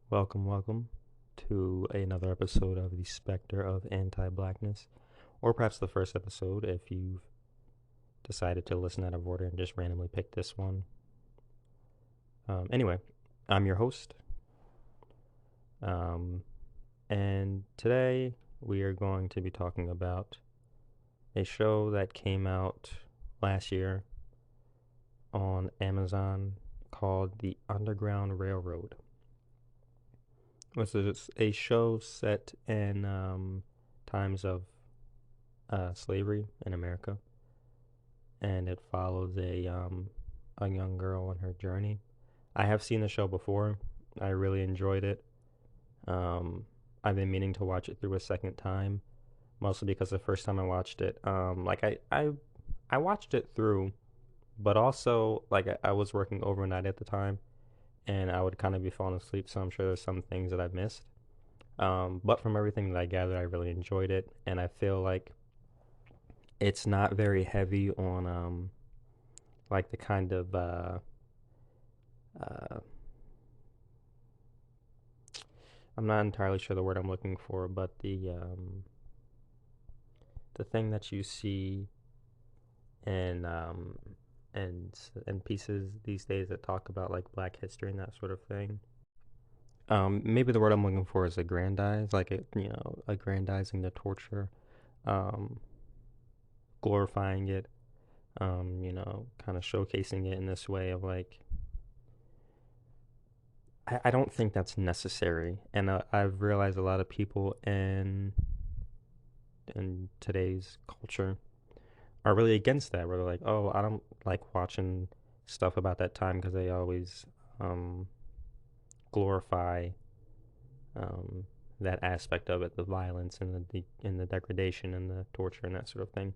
Welcome to another episode of the Spectre of Anti-Blackness, or perhaps the first episode if you've decided to listen out of order and just randomly pick this one. Anyway, I'm your host, um, and today we are going to be talking about a show that came out last year on Amazon called The Underground Railroad. Which is a show set in times of slavery in America, and it follows a young girl on her journey. I have seen the show before. I really enjoyed it. Um, I've been meaning to watch it through a second time, mostly because the first time I watched it, I watched it through, but also I was working overnight at the time, and I would kind of be falling asleep. So I'm sure there's some things that I've missed. But from everything that I gathered, I really enjoyed it, and I feel like it's not very heavy on like the kind of uh, I'm not entirely sure the word I'm looking for, but the thing that you see in and pieces these days that talk about like Black history and that sort of thing. Maybe the word I'm looking for is aggrandize, like it, aggrandizing the torture, um, glorifying it, kind of showcasing it in this way of like, I don't think that's necessary. And I've realized a lot of people in today's culture are really against that, where they're like, oh, I don't like watching stuff about that time because they always um, glorify um, that aspect of it, the violence and the degradation and the torture and that sort of thing.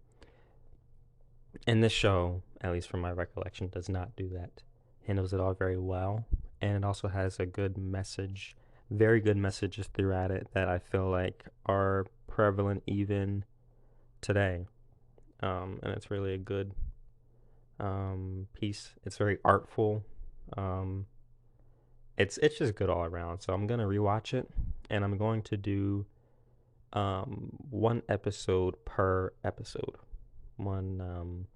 And this show, at least from my recollection, does not do that. Handles it all very well, and it also has a good message, very good messages throughout it that I feel like are prevalent even today. And it's really a good piece. It's very artful. Um, it's just good all around. So I'm gonna rewatch it, and I'm going to do one episode per episode, one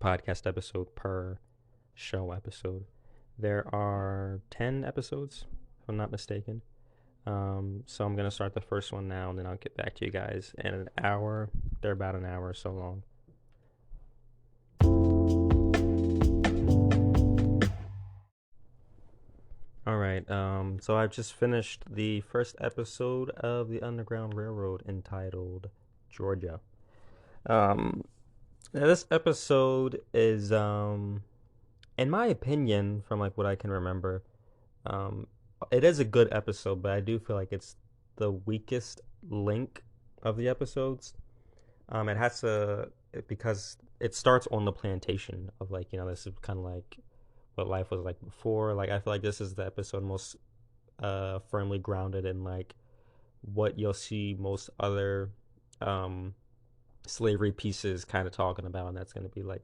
podcast episode per show episode. There are 10 episodes, if I'm not mistaken. So I'm going to start the first one now, and then I'll get back to you guys in an hour. They're about an hour or so long. All right. So I've just finished the first episode of the Underground Railroad entitled Georgia. Um, Now this episode is, in my opinion, from like what I can remember, Um, it is a good episode, but I do feel like it's the weakest link of the episodes. It has to because it starts on the plantation of like this is kind of like what life was like before. Like I feel like this is the episode most firmly grounded in like what you'll see most other um slavery pieces kind of talking about, and that's going to be like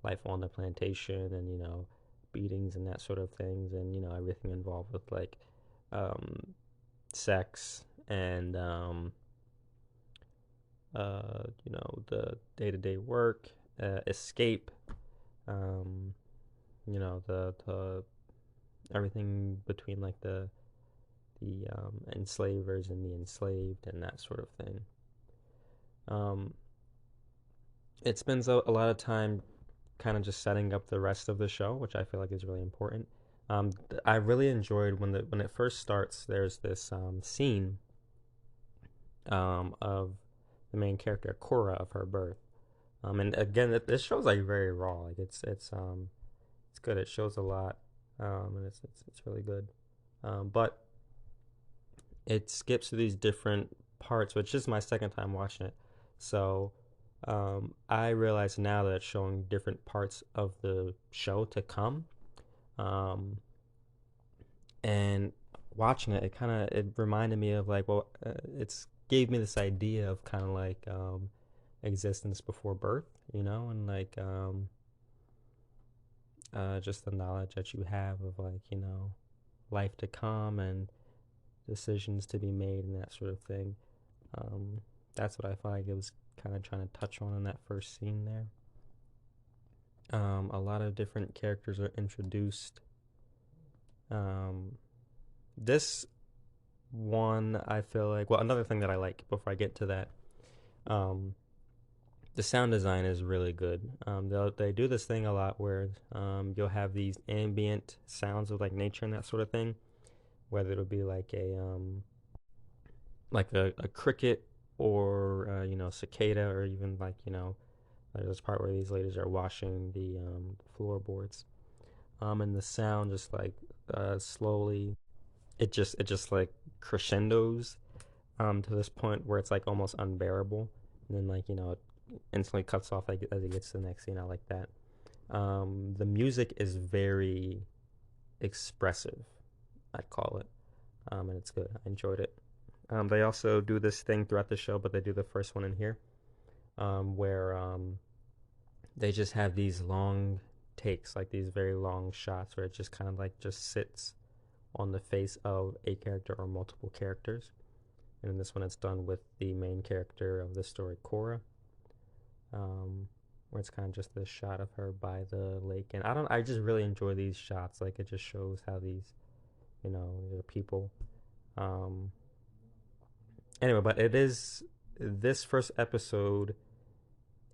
life on the plantation and beatings and that sort of things, and everything involved with like um, sex and the day-to-day work, escape, um, the everything between like the enslavers and the enslaved and that sort of thing. Um, it spends a lot of time kind of just setting up the rest of the show, which I feel like is really important. I really enjoyed when it first starts. There's this scene of the main character Cora of her birth. And again, this show's like very raw. Like it's good. It shows a lot, and it's really good. But it skips to these different parts, which is my second time watching it. So I realize now that it's showing different parts of the show to come. Um, and watching it, it reminded me of like, well, it's gave me this idea of kind of like existence before birth, and like just the knowledge that you have of like, life to come and decisions to be made and that sort of thing. That's what I felt like it was kind of trying to touch on in that first scene there. A lot of different characters are introduced. This one, I feel like, well, another thing that I like before I get to that, the sound design is really good. They do this thing a lot where you'll have these ambient sounds of like nature and that sort of thing, whether it'll be like a cricket or cicada, or even like there's this part where these ladies are washing the floorboards, and the sound just like slowly it just like crescendos to this point where it's like almost unbearable, and then like it instantly cuts off like as it gets to the next scene. I like that. The music is very expressive, I'd call it, and it's good. I enjoyed it. They also do this thing throughout the show, but they do the first one in here, where they just have these long takes, like these very long shots, where it just kind of like just sits on the face of a character or multiple characters. And in this one, it's done with the main character of the story, Cora, where it's kind of just this shot of her by the lake. And I just really enjoy these shots. Like it just shows how these, they're people. Anyway, but this first episode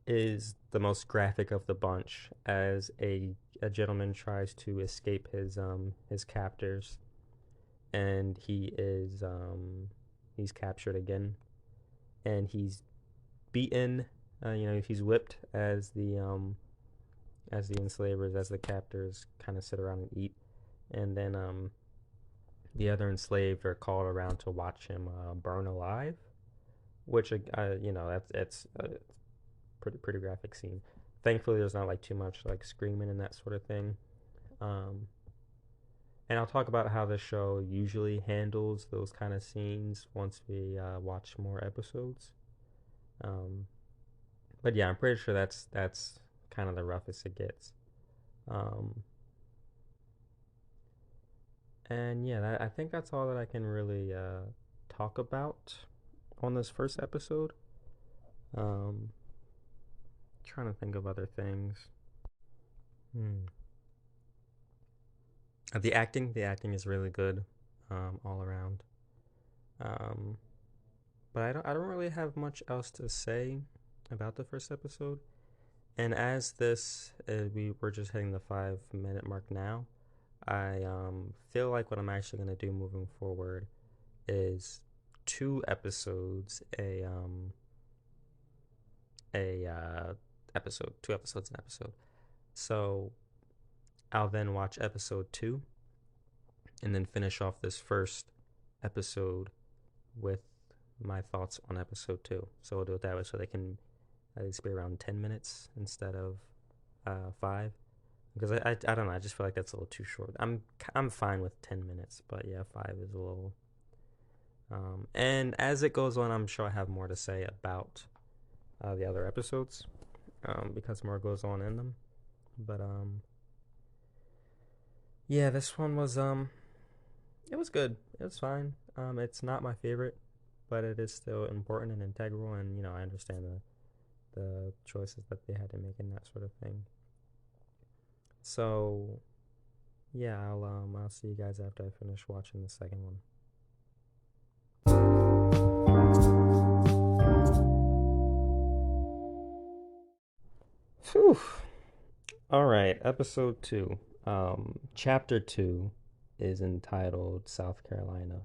is the most graphic of the bunch, as a gentleman tries to escape his captors, and he's captured again, and he's beaten. He's whipped as the enslavers, as the captors kind of sit around and eat, and then the other enslaved are called around to watch him burn alive, which that's a pretty graphic scene. Thankfully, there's not like too much like screaming and that sort of thing. And I'll talk about how the show usually handles those kind of scenes once we watch more episodes. But yeah, I'm pretty sure that's kind of the roughest it gets. And yeah, I think that's all that I can really talk about on this first episode. Trying to think of other things. The acting is really good, all around. Um, but I don't really have much else to say about the first episode. And as this, we were just hitting the 5 minute mark now. I feel like what I'm actually gonna do moving forward is two episodes two episodes an episode. So I'll then watch episode 2 and then finish off this first episode with my thoughts on episode 2. So we'll do it that way, so they can at least be around 10 minutes instead of 5. Because I don't know, I just feel like that's a little too short. I'm fine with 10 minutes, but yeah, 5 is a little. And as it goes on, I'm sure I have more to say about the other episodes, because more goes on in them. But yeah, this one was it was good. It was fine. It's not my favorite, but it is still important and integral, and I understand the choices that they had to make and that sort of thing. So yeah, I'll see you guys after I finish watching the second one. Phew. All right, episode 2. Chapter 2 is entitled South Carolina.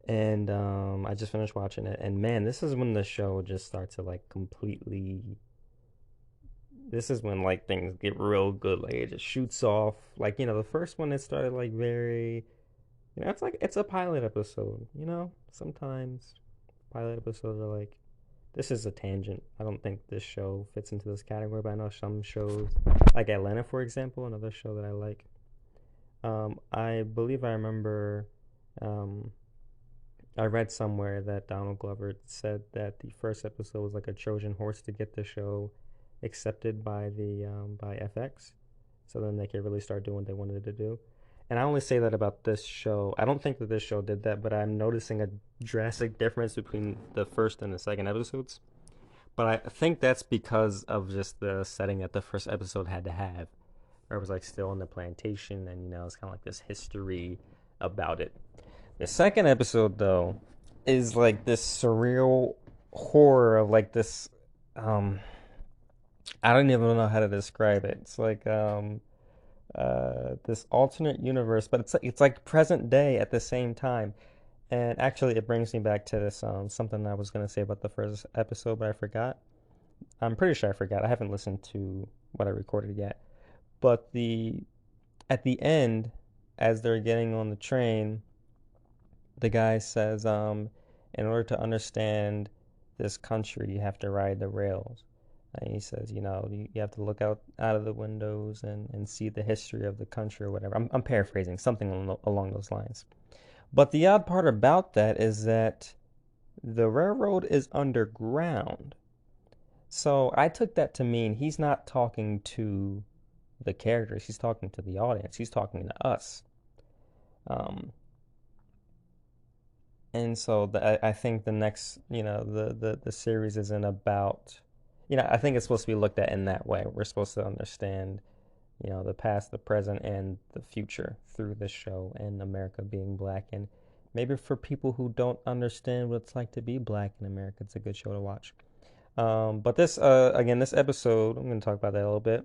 And I just finished watching it, and man, this is when the show just starts to like completely. This is when like things get real good. Like it just shoots off. Like the first one, it started like very. It's like it's a pilot episode. Sometimes pilot episodes are like, this is a tangent. I don't think this show fits into this category, but I know some shows, like Atlanta, for example, another show that I like. I believe I remember. I read somewhere that Donald Glover said that the first episode was like a Trojan horse to get the show accepted by FX, so then they could really start doing what they wanted to do. And I only say that about this show. I don't think that this show did that, but I'm noticing a drastic difference between the first and the second episodes. But I think that's because of just the setting that the first episode had to have. Where it was like still in the plantation, and it's kind of like this history about it. The second episode, though, is like this surreal horror of like this. Um, I don't even know how to describe it. It's like this alternate universe, but it's like present day at the same time. And actually, it brings me back to this something I was gonna say about the first episode, but I forgot. I'm pretty sure I forgot. I haven't listened to what I recorded yet. But the at the end, as they're getting on the train, the guy says, in order to understand this country, you have to ride the rails. And he says, you have to look out of the windows and see the history of the country or whatever. I'm paraphrasing something along those lines. But the odd part about that is that the railroad is underground. So I took that to mean he's not talking to the characters, he's talking to the audience, he's talking to us. Um, and so I think the next, the series isn't about, I think it's supposed to be looked at in that way. We're supposed to understand, the past, the present, and the future through this show and America being black. And maybe for people who don't understand what it's like to be black in America, it's a good show to watch. But this episode, I'm going to talk about that a little bit.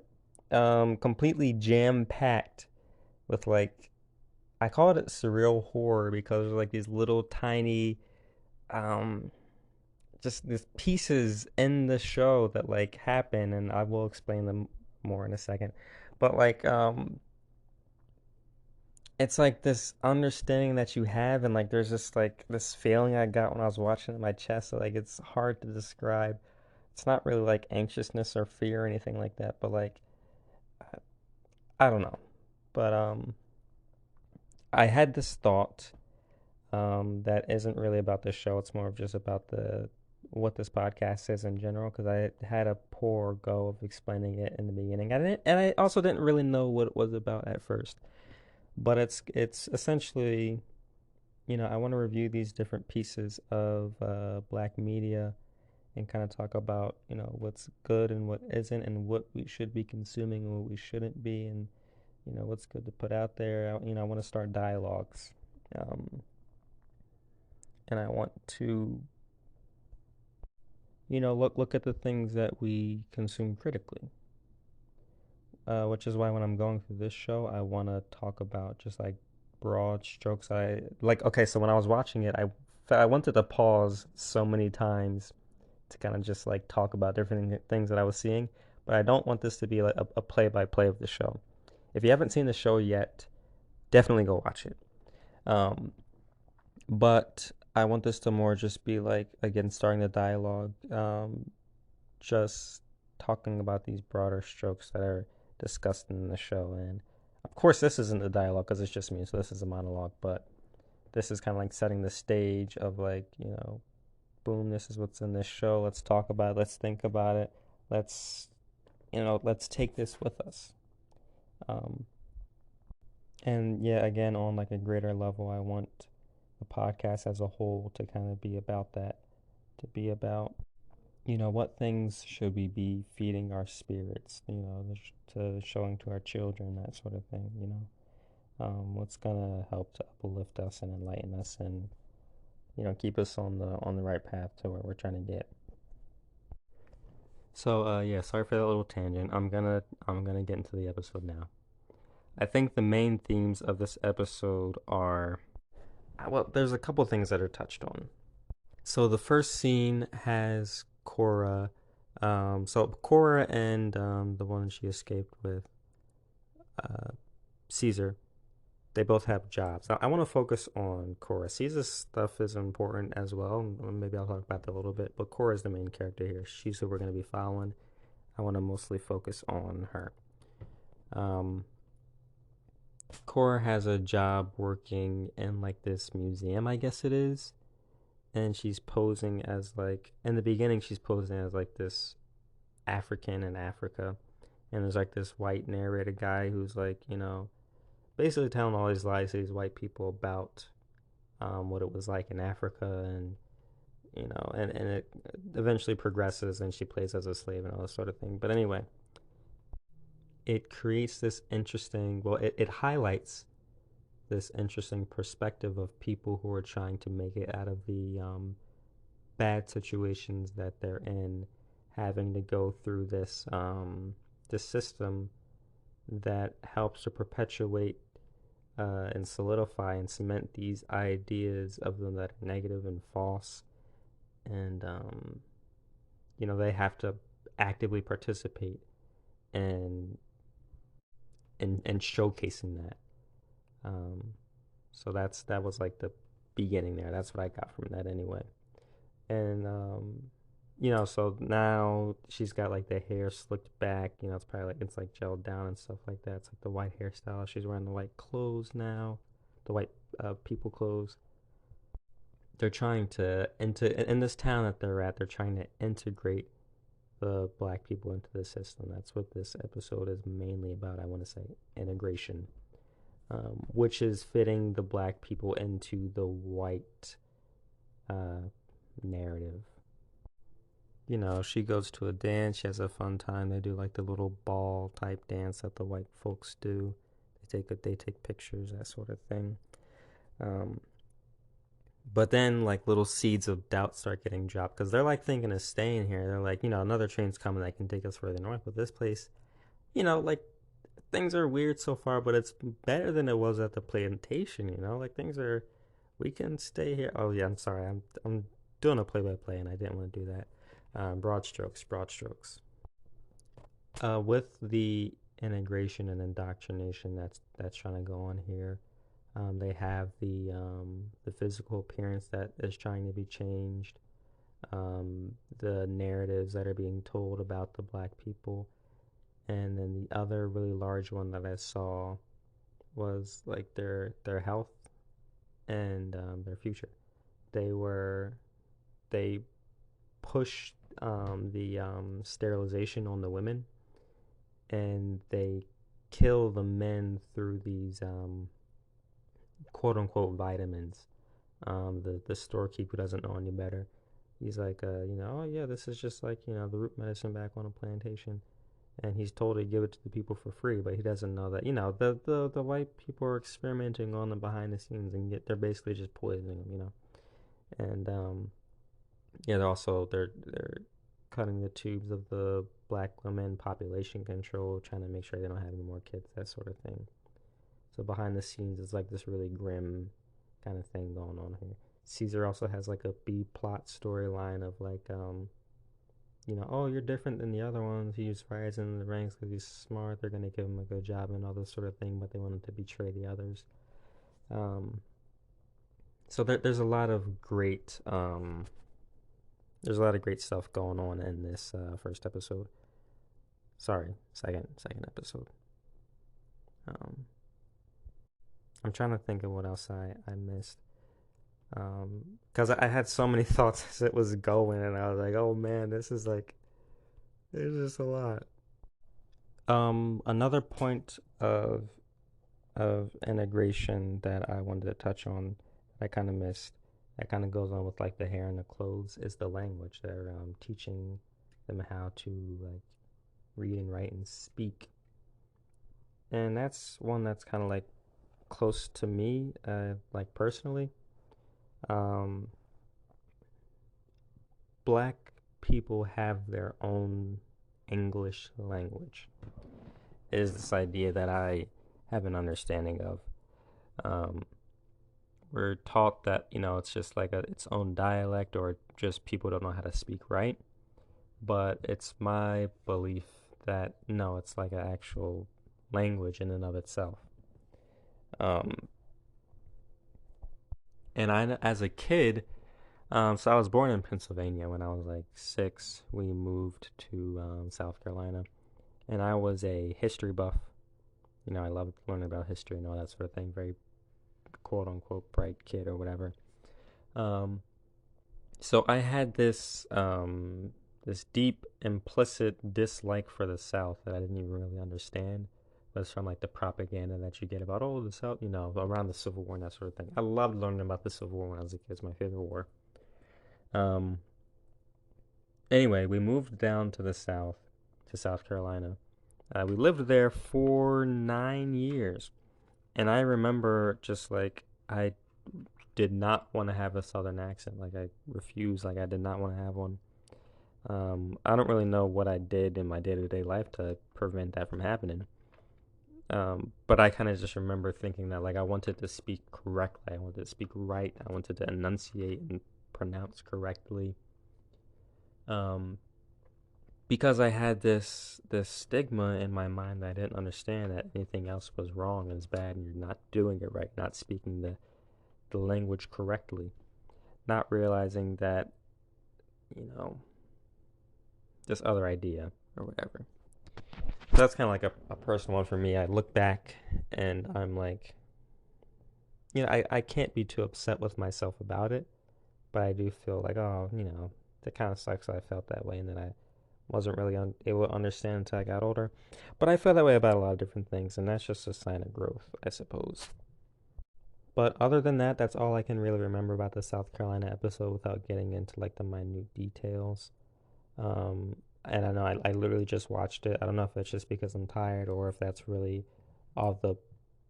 Completely jam packed with like, I call it surreal horror because there's like these little tiny, um, just these pieces in the show that like happen, and I will explain them more in a second. But like, it's like this understanding that you have, and like there's just like this feeling I got when I was watching it in my chest. So, like it's hard to describe. It's not really like anxiousness or fear or anything like that, but like I don't know. But I had this thought that isn't really about the show. It's more of just about the what this podcast is in general. Because I had a poor go of explaining it in the beginning. I also didn't really know what it was about at first. But it's essentially, I want to review these different pieces of black media and kind of talk about, what's good and what isn't, and what we should be consuming and what we shouldn't be, and what's good to put out there. I want to start dialogues, um, and I want to, look at the things that we consume critically. Which is why when I'm going through this show, I want to talk about just like broad strokes. I like okay, so when I was watching it, I wanted to pause so many times to kind of just like talk about different things that I was seeing, but I don't want this to be like a play by play of the show. If you haven't seen the show yet, definitely go watch it. Um, but I want this to more just be like again starting the dialogue, just talking about these broader strokes that are discussed in the show. And of course, this isn't a dialogue because it's just me, so this is a monologue. But this is kind of like setting the stage of like boom, this is what's in this show. Let's talk about it. Let's think about it. Let's let's take this with us. Um, and yeah, again, on like a greater level, I want the podcast as a whole to kind of be about that, to be about what things should we be feeding our spirits, to showing to our children, that sort of thing, what's gonna help to uplift us and enlighten us and keep us on the right path to where we're trying to get. So yeah, sorry for that little tangent. I'm gonna get into the episode now. I think the main themes of this episode are well, there's a couple things that are touched on. So the first scene has Cora. So Cora and the one she escaped with, uh, Caesar. They both have jobs. I want to focus on Cora. Caesar's stuff is important as well. Maybe I'll talk about that a little bit. But Cora is the main character here. She's who we're going to be following. I want to mostly focus on her. Um, Cora has a job working in like this museum, I guess it is, and she's posing as like in the beginning she's posing as like this African in Africa, and there's like this white narrator guy who's like basically telling all these lies to these white people about what it was like in Africa, and and it eventually progresses, and she plays as a slave and all this sort of thing. But anyway, it creates this interesting, well, it highlights this interesting perspective of people who are trying to make it out of the bad situations that they're in, having to go through this system that helps to perpetuate and solidify and cement these ideas of them that are negative and false, and they have to actively participate in in showcasing that. Um, so that was like the beginning there. That's what I got from that anyway. And so now she's got like the hair slicked back. It's probably like it's like gelled down and stuff like that. It's like the white hairstyle. She's wearing the white clothes now, the white people clothes. They're trying to in this town that they're at. They're trying to integrate the black people into the system. That's what this episode is mainly about. I want to say integration, which is fitting the black people into the white uh, narrative. She goes to a dance. She has a fun time. They do like the little ball type dance that the white folks do. They take pictures, that sort of thing. Um, but then like little seeds of doubt start getting dropped because they're like thinking of staying here. They're like, another train's coming that can take us further north. But this place, like things are weird so far, but it's better than it was at the plantation. Like things are. We can stay here. Oh yeah, I'm sorry. I'm doing a play-by-play, and I didn't want to do that. Broad strokes, broad strokes. With the integration and indoctrination that's trying to go on here, they have the physical appearance that is trying to be changed. The narratives that are being told about the black people, and then the other really large one that I saw was like their health and their future. They were they pushed the sterilization on the women, and they kill the men through these quote unquote vitamins. The storekeeper doesn't know any better. He's like, oh yeah, this is just like the root medicine back on a plantation, and he's told to give it to the people for free, but he doesn't know that the white people are experimenting on them behind the scenes, and they're basically just poisoning them. And yeah, they're cutting the tubes of the black women population control, trying to make sure they don't have any more kids, that sort of thing. So behind the scenes, it's like this really grim kind of thing going on here. Caesar also has like a B plot storyline of like, oh, you're different than the other ones. He's rising in the ranks because he's smart. They're gonna give him a good job and all this sort of thing, but they want him to betray the others. Um, so there's a lot of great stuff going on in this first episode. Sorry, second episode. Um, I'm trying to think of what else I missed. Because I had so many thoughts as it was going, and I was like, oh man, this is like, there's just a lot. Another point of integration that I wanted to touch on, that I kind of missed, that kind of goes on with like the hair and the clothes, is the language. They're teaching them how to like read and write and speak, and that's one that's kind of like close to me, like personally. Um, Black people have their own English language. It is this idea that I have an understanding of. Um, we're taught that it's just like its own dialect, or just people don't know how to speak right. But it's my belief that no, it's like an actual language in and of itself. Um, and I, as a kid, so I was born in Pennsylvania. When I was like 6, we moved to South Carolina, and I was a history buff. I loved learning about history and all that sort of thing. Very quote unquote bright kid or whatever. Um, so I had this deep implicit dislike for the South that I didn't even really understand. but it's from like the propaganda that you get about, oh, the South, around the Civil War and that sort of thing. I loved learning about the Civil War when I was a kid. It's my favorite war. Um, anyway, we moved down to the South, to South Carolina. We lived there for 9 years. And I remember just like I did not want to have a Southern accent. Like I refused. Like I did not want to have one. I don't really know what I did in my day-to-day life to prevent that from happening. But I kind of just remember thinking that like I wanted to speak correctly. I wanted to speak right. I wanted to enunciate and pronounce correctly. Um, because I had this stigma in my mind that I didn't understand that anything else was wrong and is bad and you're not doing it right, not speaking the language correctly, not realizing that, you know, this other idea or whatever. So that's kind of like a personal one for me. I look back and I'm like, I can't be too upset with myself about it, but I do feel like, oh, that kind of sucks that I felt that way and that I wasn't really able to understand until I got older. But I feel that way about a lot of different things, and that's just a sign of growth, I suppose. But other than that, that's all I can really remember about the South Carolina episode without getting into like the minute details. And I know I literally just watched it. I don't know if it's just because I'm tired or if that's really all the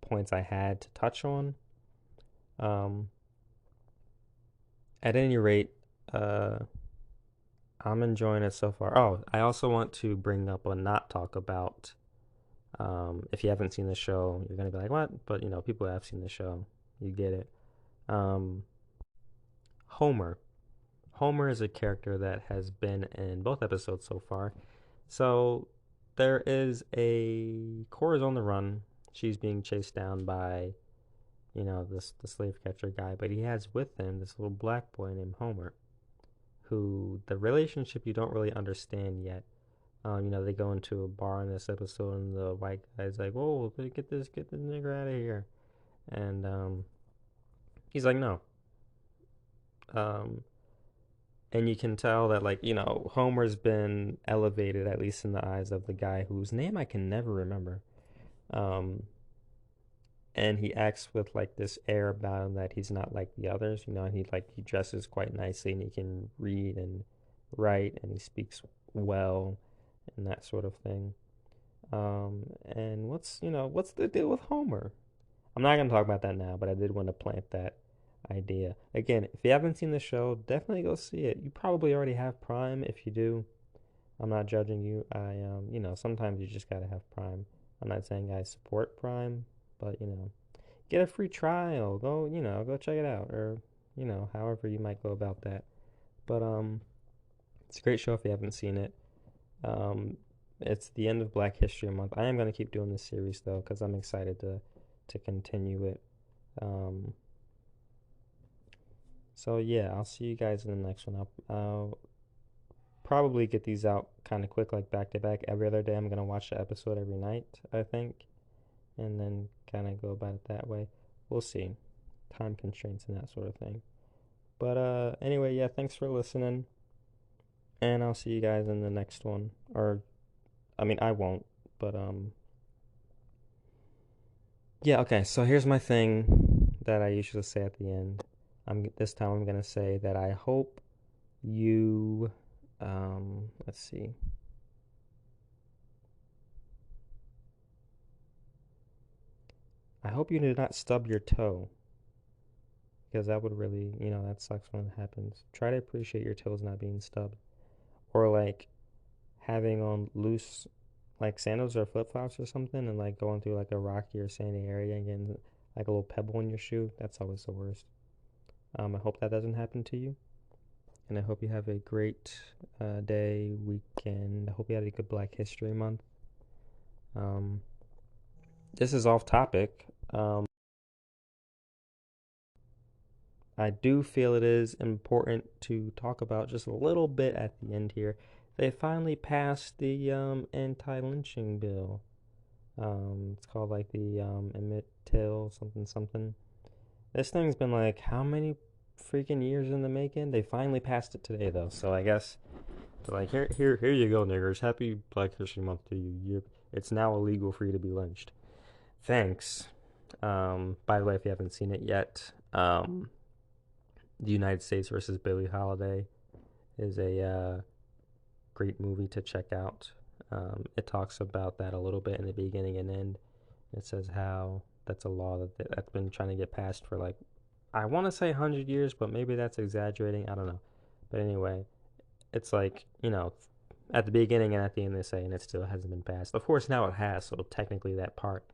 points I had to touch on. Um, at any rate, uh, I'm enjoying it so far. Oh, I also want to bring up or not talk about. If you haven't seen the show, you're gonna be like, "What?" But people have seen the show. You get it. Um, Homer. Homer is a character that has been in both episodes so far. So there is a Cora's on the run. She's being chased down by, this the slave catcher guy, but he has with him this little black boy named Homer, who the relationship you don't really understand yet. They go into a bar in this episode, and the white guy's like, "Whoa, get this nigger out of here," and he's like, "No." Um, and you can tell that, like, Homer's been elevated, at least in the eyes of the guy whose name I can never remember. Um, and he acts with like this air about him that he's not like the others, and he dresses quite nicely, and he can read and write, and he speaks well, and that sort of thing. And what's the deal with Homer? I'm not gonna talk about that now, but I did want to plant that idea. Again, if you haven't seen the show, definitely go see it. You probably already have Prime. If you do, I'm not judging you. Sometimes you just gotta have Prime. I'm not saying I support Prime, but get a free trial. Go check it out, or however you might go about that. But it's a great show if you haven't seen it. Um, it's the end of Black History Month. I am gonna keep doing this series though, because I'm excited to continue it. Um, so yeah, I'll see you guys in the next one. I'll probably get these out kind of quick, like back to back. Every other day, I'm gonna watch the episode every night, I think, and then kind of go about it that way. We'll see, time constraints and that sort of thing. But anyway, yeah, thanks for listening, and I'll see you guys in the next one. Or, I mean, I won't, but yeah. Okay, so here's my thing that I usually say at the end. This time I'm gonna say that I hope you let's see. I hope you did not stub your toe because that would really, that sucks when it happens. Try to appreciate your toes not being stubbed, or like having on loose like sandals or flip-flops or something and like going through like a rocky or sandy area and getting like a little pebble in your shoe. That's always the worst. I hope that doesn't happen to you. And I hope you have a great day, weekend. I hope you had a good Black History Month. Um, this is off topic. I do feel it is important to talk about just a little bit at the end here. They finally passed the anti-lynching bill. It's called like the Emmett Till something something. This thing's been like how many freaking years in the making? They finally passed it today though, so I guess they're like here you go, niggers. Happy Black History Month to you. It's now illegal for you to be lynched. Thanks. By the way, if you haven't seen it yet, The United States versus Billie Holiday is a great movie to check out. It talks about that a little bit in the beginning and end. It says how that's a law that's been trying to get passed for like, I want to say 100 years, but maybe that's exaggerating. I don't know. But anyway, it's like, at the beginning and at the end they say, and it still hasn't been passed. Of course, now it has, so technically that part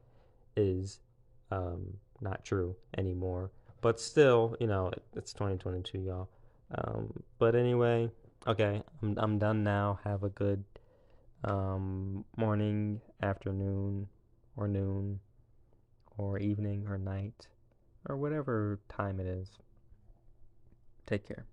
is not true anymore. But still, it's 2022, y'all. But anyway, okay, I'm done now. Have a good morning, afternoon, or noon, or evening, or night, or whatever time it is. Take care.